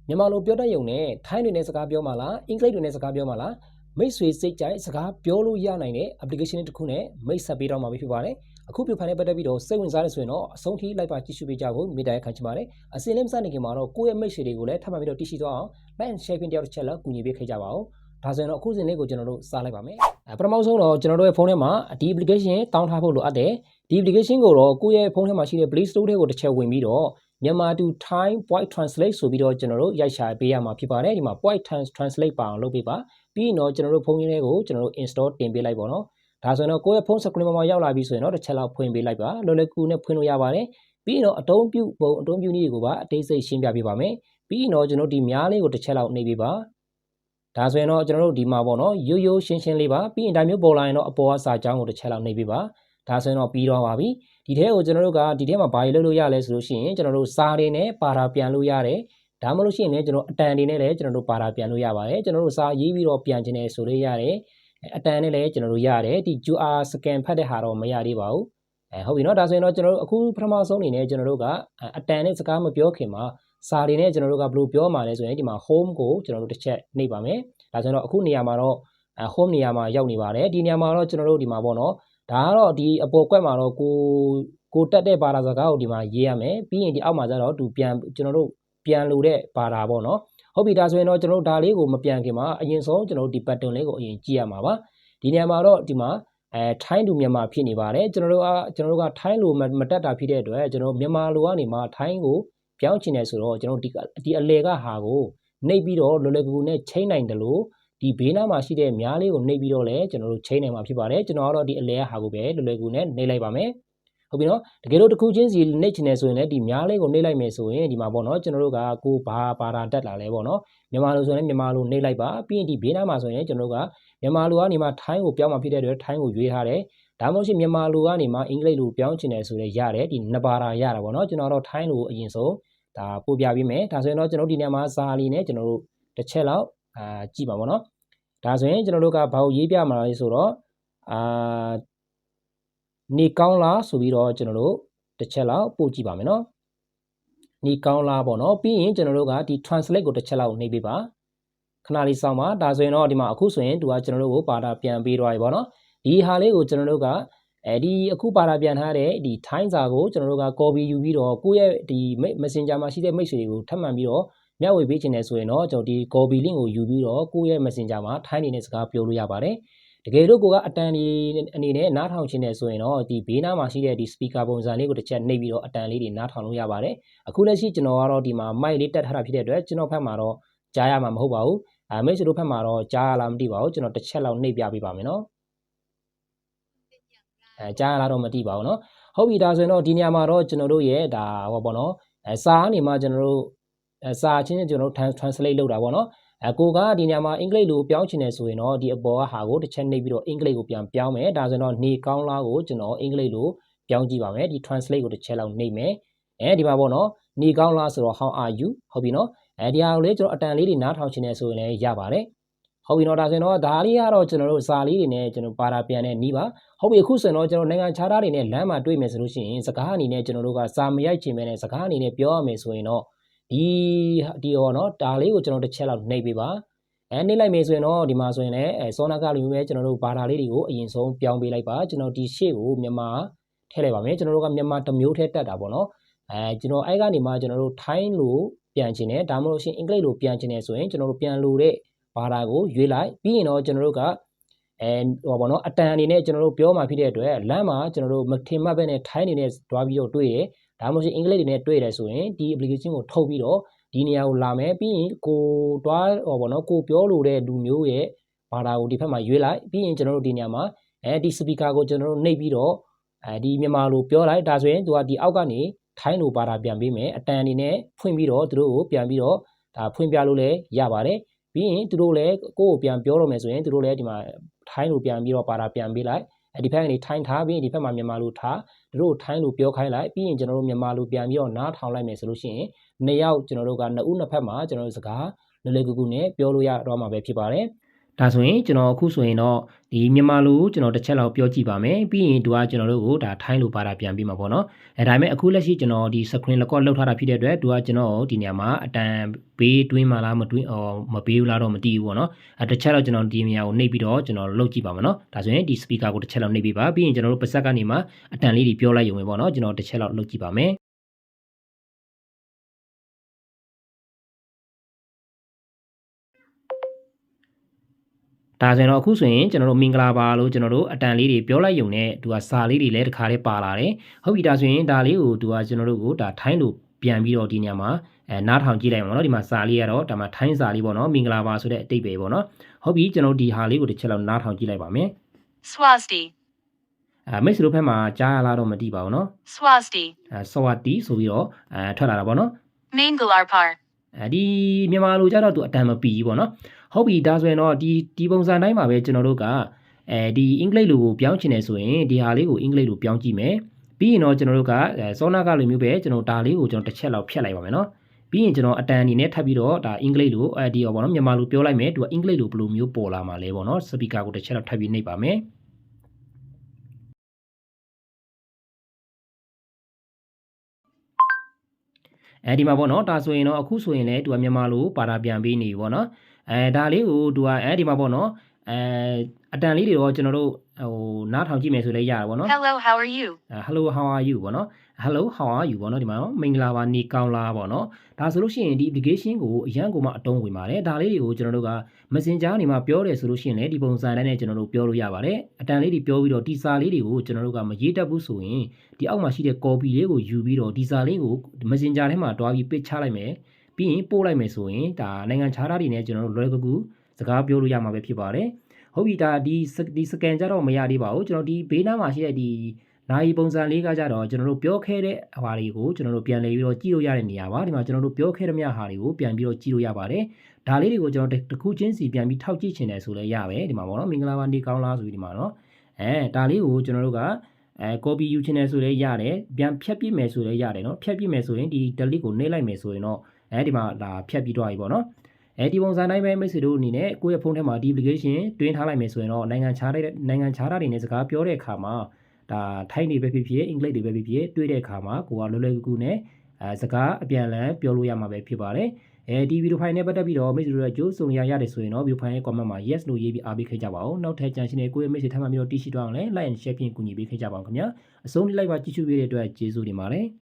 မြန်မာလိုပြောတတ်ရုံနဲ့ထိုင်းတွေနဲ့စကားပြောမှလားအင်္ဂလိပ်တွေနဲ့စကားပြောမှလားမိတ်ဆွေစိတ်ကြိုက်စကားပြောလို့ရနိုင်တဲ့ application တစ်ခုနဲ့မိတ်ဆက်ပေးတော့မှာဖြစ်ပါတယ်အခုပြဖန်နဲ့ပတ်သက်ပြီးတော့စိတ်ဝင်စားရဆိုရင်တော့အဆုံးထိလိုက်ပါကြည့်ရှုပေးကြဖို့မေတ္တာရက်ခံချင်ပါတယ်အစီအစဉ်မစနေခင်မှာတော့ကိုယ့်ရဲ့မိတ်ဆွေတွေကိုလည်းထပ်မံပြီးတော့တည်ရှိသွားအောင် like and share ပင်တယောက်တစ်ချက်လောက်ကူညီပေးခဲ့ကြပါဦးဒါဆိုရင်တော့အခုစဉ်လေးကိုကျွန်တော်တို့စလိုက်ပါမယ်ပထမဆုံးတော့ကျွန်တော်တို့ရဲ့ဖုန်းထဲမှာဒီ application တောင်းထားဖို့လိုအပ်တယ်ဒီ application ကိုတော့ကိုယ့်ရဲ့ဖုန်းထဲမှာရှိတဲ့ Play Store ထဲကိုတစ်ချက်ဝင်ပြီးတော့မြန်မာto Thai voice translate ဆိုပြီးတော့ကျွန်တော်တို့ရိုက်ရှာပေးရမှာဖြစ်ပါတယ်ဒီမှာ voice translate ပါအောင်လုပ်ပေးပါပြီးရင်တော့ကျွန်တော်တို့ဖုန်းလေးကိုကျွန်တော်တို့ install တင်ပေးလိုက်ပါတော့ဒါဆိုရင်တော့ကိုယ့်ရဲ့ဖုန်း screen မှာရောက်လာပြီဆိုရင်တော့တစ်ချက်လောက်ဖွင့်ပေးလိုက်ပါလွယ်လွယ်ကူကူနဲ့ဖွင့်လို့ရပါတယ်ပြီးရင်တော့အတုံးပြုပုံအတုံးပြုနည်းတွေကိုပါအသေးစိတ်ရှင်းပြပေးပါမယ်ပြီးရင်တော့ကျွန်တော်ဒီများလေးကိုတစ်ချက်လောက်နှိပ်ပေးပါဒါဆိုရင်တော့ကျွန်တော်တို့ဒီမှာပေါ့နော်ရိုးရိုးရှင်းရှင်းလေးပါပြီးရင်ဒါမျိုးပေါ်လာရင်တော့အပေါ်ကစာကြောင်းကိုတစ်ချက်လောက်နှိပ်ပေးပါဒါဆိုရင်တော့ပြီးတော့ပါပြီဒီထဲကိုကျွန်တော်တို့ကဒီထဲမှာဘာတွေလုပ်လို့ရလဲဆိုလို့ရှိရင်ကျွန်တော်တို့စာတွေနဲ့ပါတာပြန်လို့ရတယ်ဒါမှမဟုတ်လို့ရှိရင်လည်းကျွန်တော်အတန်တွေနဲ့လည်းကျွန်တော်တို့ပါတာပြန်လို့ရပါတယ်ကျွန်တော်တို့စာရေးပြီးတော့ပြန်ခြင်းနဲ့ဆိုလို့ရတယ်အတန်နဲ့လည်းကျွန်တော်တို့ရတယ်ဒီ QR scan ဖတ်တဲ့ဟာတော့မရသေးပါဘူးဟုတ်ပြီနော်ဒါဆိုရင်တော့ကျွန်တော်တို့အခုပထမဆုံးအနေနဲ့ကျွန်တော်တို့ကအတန်နဲ့စကားမပြောခင်မှာစာတွေနဲ့ကျွန်တော်တို့ကဘယ်လိုပြောမှာလဲဆိုရင်ဒီမှာ home ကိုကျွန်တော်တို့တစ်ချက်နှိပ်ပါမယ်ဒါဆိုရင်တော့အခုနေရာမှာတော့home နေရာမှာရောက်နေပါတယ်ဒီနေရာမှာတော့ကျွန်တော်တို့ဒီမှာပေါ့နော်ဒါကတော့ဒီအပေါ်ကွက်မှာတော့ကိုတက်တဲ့ဘာသာစကားကိုဒီမှာရေးရမယ်ပြီးရင်ဒီအောက်မှာကျတော့သူပြန်ကျွန်တော်တို့ပြန်လို့တဲ့ဘာသာပေါ့နော်ဟုတ်ပြီဒါဆိုရင်တော့ကျွန်တော်တို့ဒါလေးကိုမပြန်ခင်မှာအရင်ဆုံးကျွန်တော်တို့ဒီ button လေးကိုအရင်ကြည့်ရမှာပါဒီနေရာမှာတော့ဒီမှာထိုင်းလူမြန်မာဖြစ်နေပါတယ်ကျွန်တော်တို့ကထိုင်းလူမတက်တာဖြစ်တဲ့အတွက်ကျွန်တော်မြန်မာလူကနေမှထိုင်းကိုပြောင်းချင်တယ်ဆိုတော့ကျွန်တော်ဒီအလေကဟာကိုနှိပ်ပြီးတော့လွယ်လွယ်ကူကူနဲ့ချိန်နိုင်တယ်လို့ဒီဘေးနားမှာရှိတဲ့များလေးကိုနှိပ်ပြီးတော့လည်းကျွန်တော်တို့ချိန်နိုင်မှာဖြစ်ပါတယ်ကျွန်တော်ကတော့ဒီအလဲဟာကိုပဲလွယ်လွယ်ကူနဲ့နှိပ်လိုက်ပါမယ်ဟုတ်ပြီနော်တကယ်လို့တစ်ခုချင်းစီနှိပ်ချင်တယ်ဆိုရင်လည်းဒီများလေးကိုနှိပ်လိုက်မယ်ဆိုရင်ဒီမှာပေါ့နော်ကျွန်တော်တို့ကကိုဘာသာတက်လာလဲပေါ့နော်မြန်မာလိုဆိုရင်မြန်မာလိုနှိပ်လိုက်ပါပြီးရင်ဒီဘေးနားမှာဆိုရင်ကျွန်တော်တို့ကမြန်မာလိုကနေမှထိုင်းကိုပြောင်းမှာဖြစ်တဲ့အတွက်ထိုင်းကိုရွေးထားတယ်ဒါမှမဟုတ်ရှင်မြန်မာလိုကနေမှအင်္ဂလိပ်လိုပြောင်းချင်တယ်ဆိုလည်းရတယ်ဒီနှစ်ပါးတာရတာပေါ့နော်ကျွန်တော်တော့ထိုင်းလိုအရင်ဆုံးဒါပို့ပြပေးမယ်ဒါဆိုရင်တော့ကျွန်တော်ဒီနေရာမှာစာလီနဲ့ကျွန်တော်တို့တစ်ချက်လောက်ကြည့်ပါပေါ့နော်ဒါဆိုရင်ကျွန်တော်တို့ကဘာကိုရေးပြမှာလဲဆိုတော့နေကောင်းလားဆိုပြီးတော့ကျွန်တော်တို့တစ်ချက်လောက်ပို့ကြည့်ပါမယ်နော်နေကောင်းလားပေါ့နော်ပြီးရင်ကျွန်တော်တို့ကဒီ translate ကိုတစ်ချက်လောက်နှိပ်ပေးပါခဏလေးစောင့်ပါဒါဆိုရင်တော့ဒီမှာအခုဆိုရင်သူကကျွန်တော်တို့ကိုပါတာပြန်ပေးသွားပြီပေါ့နော်ဒီဟာလေးကိုကျွန်တော်တို့ကဒီအခုပါတာပြန်ထားတဲ့ဒီ time စာကိုကျွန်တော်တို့က copy ယူပြီးတော့ကိုယ့်ရဲ့ဒီ messenger မှာရှိတဲ့မိတ်ဆွေတွေကိုထပ်မံပြီးတော့မျှဝေပေးခြင်းနဲ့ဆိုရင်တော့ကျွန်တော်ဒီ copy link ကိုယူပြီးတော့ကိုယ့်ရဲ့ messenger မှာ time နေနဲ့စကားပြောလို့ရပါတယ်တကယ်လို့ကိုကအတန်ဒီအနေနဲ့နားထောင်ခြင်းနဲ့ဆိုရင်တော့ဒီဘေးနားမှာရှိတဲ့ဒီ speaker ပုံစံလေးကိုတစ်ချက်နှိပ်ပြီးတော့အတန်လေးတွေနားထောင်လို့ရပါတယ်အခုလက်ရှိကျွန်တော်ကတော့ဒီမှာ mic လေးတက်ထားတာဖြစ်တဲ့အတွက်ကျွန်တော်ဖက်မှာတော့ကြားရမှာမဟုတ်ပါဘူးမိတ်ဆွေတို့ဖက်မှာတော့ကြားရလားမသိပါဘူးကျွန်တော်တစ်ချက်လောက်နှိပ်ပြပေးပါမယ်နော်ကြားရလားတော့မသိပါဘူးနော်ဟုတ်ပြီဒါဆိုရင်တော့ဒီနေရာမှာတော့ကျွန်တော်တို့ရဲ့ဒါဟောပေါ့နော်စာအနေမှာကျွန်တော်တို့စာချင်းကျွန်တော်တို့ translate လုပ်တာပေါ့နော်ကိုကဒီနေရာမှာအင်္ဂလိပ်လိုပြောင်းချင်တယ်ဆိုရင်တော့ဒီအပေါ်ကဟာကိုတစ်ချက်နှိပ်ပြီးတော့အင်္ဂလိပ်ကိုပြန်ပြောင်းမယ်ဒါဆိုရင်တော့နေကောင်းလားကိုကျွန်တော်အင်္ဂလိပ်လိုပြောင်းကြည့်ပါမယ်ဒီ translate ကိုတစ်ချက်လောက်နှိပ်မယ်ဒီမှာပေါ့နော်နေကောင်းလားဆိုတော့ how are you ဟုတ်ပြီနော်ဒီဟာကိုလေကျွန်တော်အတန်လေးတွေနားထောင်ချင်တယ်ဆိုရင်လည်းရပါတယ်ဟုတ်ပြီနော်ဒါဆိုရင်တော့ဒါလေးကတော့ကျွန်တော်တို့စာလေးတွေနဲ့ကျွန်တော်ပါတာပြန်တဲ့နီးပါဟုတ်ပြီအခုဆိုရင်တော့ကျွန်တော်နိုင်ငံခြားသားတွေနဲ့လမ်းမှာတွေ့မယ်ဆိုလို့ရှိရင်စကားအနေနဲ့ကျွန်တော်တို့ကစာမရိုက်ချင်ပဲနဲ့စကားအနေနဲ့ပြောရမယ်ဆိုရင်တော့ဒီဟောနော်ဒါလေးကိုကျွန်တော်တစ်ချက်လောက်နှိပ်ပေးပါနှိပ်လိုက်မယ်ဆိုရင်တော့ဒီမှာဆိုရင်လည်းစောနာကလိုမျိုးပဲကျွန်တော်တို့ဘာသာလေးတွေကိုအရင်ဆုံးပြောင်းပေးလိုက်ပါကျွန်တော်ဒီရှေ့ကိုမြန်မာထည့်လိုက်ပါမယ်ကျွန်တော်တို့ကမြန်မာတစ်မျိုးထည့်တက်တာပေါ့နော်ကျွန်တော်အဲ့ကနေမှကျွန်တော်တို့ထိုင်းလိုပြန်ချင်တယ်ဒါမှမဟုတ်ရှင်အင်္ဂလိပ်လိုပြန်ချင်တယ်ဆိုရင်ကျွန်တော်တို့ပြန်လို့တဲ့ဘာသာကိုရွေးလိုက်ပြီးရင်တော့ကျွန်တော်တို့ကဟောပေါ့နော်အတန်အနေနဲ့ကျွန်တော်တို့ပြောမှဖြစ်တဲ့အတွက်လမ်းမှာကျွန်တော်တို့မထင်မှတ်ပဲနဲ့ထိုင်းနေနဲ့တွားပြီးတော့တွေ့ရဒါမှမဟုတ်အင်္ဂလိပ်တွေနဲ့တွေ့တယ်ဆိုရင်ဒီ application ကိုထုတ်ပြီးတော့ဒီနေရာကိုလာမယ်ပြီးရင်ကိုတွားဟောပေါ့နော်ကိုပြောလို့တဲ့လူမျိုးရဲ့ဘာသာကိုဒီဘက်မှာရွေးလိုက်ပြီးရင်ကျွန်တော်တို့ဒီနေရာမှာဒီ speaker ကိုကျွန်တော်တို့နှိပ်ပြီးတော့ဒီမြန်မာလိုပြောလိုက်ဒါဆိုရင်သူကဒီအောက်ကနေထိုင်းလိုဘာသာပြန်ပေးမယ်အတန်အနေနဲ့ဖွင့်ပြီးတော့သူတို့ကိုပြန်ပြီးတော့ဒါဖွင့်ပြလို့လည်းရပါတယ်ပြီးရင်သူတို့လည်းကိုယ့်ကိုပြန်ပြောလို့မယ်ဆိုရင်သူတို့လည်းဒီမှာထိုင်းလိုပြန်ပြီးတော့ပါတာပြန်ပေးလိုက်ဒီဘက်ကနေထိုင်းထားပြီးဒီဘက်မှာမြန်မာလိုထားသူတို့ထိုင်းလိုပြောခိုင်းလိုက်ပြီးရင်ကျွန်တော်တို့မြန်မာလိုပြန်ပြီးတော့နားထောင်လိုက်မယ်ဆိုလို့ရှိရင်နှစ်ယောက်ကျွန်တော်တို့ကနှစ်ဦးနှစ်ဖက်မှာကျွန်တော်တို့စကားလွယ်လွယ်ကူကူနဲ့ပြောလို့ရတော့မှာပဲဖြစ်ပါတယ် ဒါဆိုရင်ကျွန်တော်အခုဆိုရင်တော့ဒီမြန်မာလိုကျွန်တော်တစ်ချက်လောက်ပြောကြည့်ပါမယ်ပြီးရင်သူကကျွန်တော်တို့ကိုဒါထိုင်းလိုပါတာပြန်ပြီးမှာပေါ့နော်ဒါပေမဲ့အခုလက်ရှိကျွန်တော်ဒီ screen record လောက်ထားတာဖြစ်တဲ့အတွက်သူကကျွန်တော်ဒီနေရာမှာအတန်ဘေးတွင်းမှာလားမတွင်းမပေးဘူးလားတော့မသိဘူးပေါ့နော်တစ်ချက်လောက်ကျွန်တော်ဒီနေရာကိုနှိပ်ပြီးတော့ကျွန်တော်လုပ်ကြည့်ပါမယ်နော်ဒါဆိုရင်ဒီ speaker ကိုတစ်ချက်လောက်နှိပ်ပေးပါပြီးရင်ကျွန်တော်တို့ပါဆက်ကနေမှအတန်လေးတွေပြောလိုက်ရုံပဲပေါ့နော်ကျွန်တော်တစ်ချက်လောက်လုပ်ကြည့်ပါမယ်ဒါဆိုရင်တော့အခုဆိုရင်ကျွန်တော်တို့မင်္ဂလာပါလို့ကျွန်တော်တို့အတန်လေးတွေပြောလိုက်ရုံနဲ့သူကစာလေးတွေလည်းတစ်ခါလေးပါလာတယ်ဟုတ်ပြီဒါဆိုရင်ဒါလေးကိုသူကကျွန်တော်တို့ကိုဒါထိုင်းလိုပြန်ပြီးတော့ဒီညမှာနားထောင်ကြည့်လိုက်ပါတော့ဒီမှာစာလေးကတော့ဒါမှထိုင်းစာလေးပေါ့နော်မင်္ဂလာပါဆိုတဲ့အတိတ်ပဲပေါ့နော်ဟုတ်ပြီကျွန်တော်ဒီဟာလေးကိုတစ်ချက်လောက်နားထောင်ကြည့်လိုက်ပါမယ် Swasti မိတ်ဆွေတို့ဘက်မှာကြားရလားတော့မသိပါဘူးနော် Swasti စဝတီဆိုပြီးတော့ထွက်လာတာပေါ့နော် Mangalarpar ဒီမြန်မာလိုကြတော့သူအတန်မပီဘူးပေါ့နော်ဟုတ်ပြီဒါဆိုရင်တော့ဒီပုံစံတိုင်းမှာပဲကျွန်တော်တို့ကဒီအင်္ဂလိပ်လိုကိုပြောင်းချင်တယ်ဆိုရင်ဒီဟာလေးကိုအင်္ဂလိပ်လိုပြောင်းကြည့်မယ်ပြီးရင်တော့ကျွန်တော်တို့ကစောနာကလိုမျိုးပဲကျွန်တော်ဒါလေးကိုကျွန်တော်တစ်ချက်လောက်ဖြတ်လိုက်ပါမယ်နော်ပြီးရင်ကျွန်တော်အတန်အနေနဲ့ထပ်ပြီးတော့ဒါအင်္ဂလိပ်လိုဒီရောပေါ့နော်မြန်မာလိုပြောလိုက်မယ်သူကအင်္ဂလိပ်လိုဘယ်လိုမျိုးပေါ်လာမှာလဲပေါ့နော်စပီကာကိုတစ်ချက်လောက်ထပ်ပြီးနှိပ်ပါမယ်ဒီမှာပေါ့နော်ဒါဆိုရင်တော့အခုဆိုရင်လည်းသူကမြန်မာလိုပါတာပြန်ပေးနေပြီပေါ့နော်ဒါလေးကိုသူကဒီမှာပေါ့နော်အတန်လေးတွေတော့ကျွန်တော်တို့နားထောင်ကြည့်မယ်ဆိုလည်းရတာပေါ့နော် Hello how are you Hello how are you ပေါ့နော် Hello how are you ပေါ့နော်ဒီမှာနော်မင်္ဂလာပါနေကောင်းလားပေါ့နော်ဒါဆိုလို့ရှိရင်ဒီ application ကိုအရန်ကိုမှအတုံးဝင်ပါတယ်ဒါလေးတွေကိုကျွန်တော်တို့က Messenger နေမှာပြောတယ်ဆိုလို့ရှိရင်လည်းဒီပုံစံတိုင်းနဲ့ကျွန်တော်တို့ပြောလို့ရပါတယ်အတန်လေးတွေပြောပြီးတော့ဒီစာလေးတွေကိုကျွန်တော်တို့ကမရေးတတ်ဘူးဆိုရင်ဒီအောက်မှာရှိတဲ့ copy လေးကိုယူပြီးတော့ဒီစာလေးကို Messenger ထဲမှာတွားပြီး paste ချလိုက်မယ်ပြီးရင်ပို့လိုက်မယ်ဆိုရင်ဒါနိုင်ငံခြားသားတွေနဲ့ကျွန်တော်တို့လွယ်ကူစကားပြောလို့ရမှာပဲဖြစ်ပါတယ်ဟုတ်ပြီဒါဒီ scan ကြတော့မရသေးပါဘူးကျွန်တော်ဒီဘေးနားမှာရှိတဲ့ဒီနိုင်ပုံစံလေးကကြတော့ကျွန်တော်တို့ပြောခဲ့တဲ့ဟာတွေကိုကျွန်တော်တို့ပြန်လည်ပြီးတော့ကြည့်လို့ရတဲ့နေရာပါဒီမှာကျွန်တော်တို့ပြောခဲ့တဲ့မြဟာတွေကိုပြန်ပြီးတော့ကြည့်လို့ရပါတယ်ဒါလေးတွေကိုကျွန်တော်တစ်ခုချင်းစီပြန်ပြီးထောက်ကြည့်ချင်တယ်ဆိုလည်းရပဲဒီမှာပေါ့နော်မင်္ဂလာပါနေကောင်းလားဆိုပြီးဒီမှာနော်ဒါလေးကိုကျွန်တော်တို့ကcopy ယူချင်တယ်ဆိုလည်းရတယ်ပြန်ဖြတ်ပြစ်မယ်ဆိုလည်းရတယ်နော်ဖြတ်ပြစ်မယ်ဆိုရင်ဒီ delete ကိုနှိပ်လိုက်မယ်ဆိုရင်တော့ဒီမှာဒါဖြတ်ပြီးတော့ပြီပေါ့နော်ဒီပုံစံတိုင်းပဲမိတ်ဆွေတို့အနေနဲ့ကိုယ့်ရဲ့ဖုန်းထဲမှာဒီ application တွင်းထားလိုက်မယ်ဆိုရင်တော့နိုင်ငံခြားသားတွေနဲ့စကားပြောတဲ့အခါမှာဒါထိုင်းတွေပဲဖြစ်ဖြစ်အင်္ဂလိပ်တွေပဲဖြစ်ဖြစ်တွေ့တဲ့အခါမှာကိုကလွယ်လွယ်ကူကူနဲ့စကားအပြန်အလှန်ပြောလို့ရမှာပဲဖြစ်ပါတယ်ဒီဗီဒီယိုဖိုင်နဲ့ပတ်သက်ပြီးတော့မိတ်ဆွေတို့ရဲ့ကြိုးစုံရရတယ်ဆိုရင်တော့ဗီဒီယိုဖိုင်ရဲ့ comment မှာ yes လို့ရေးပြီးအားပေးခဲ့ကြပါဦးနောက်ထပ်ကြံရှင်တဲ့ကိုယ့်ရဲ့မိတ်ဆွေထပ်မံပြီးတော့တည်ရှိသွားအောင်လည်း like and share ဖြင့်ကူညီပေးခဲ့ကြပါဦးခင်ဗျာအဆုံးထိလိုက်ပါကြည့်ရှုပေးတဲ့အတွက်ကျေးဇူးတင်ပါတယ်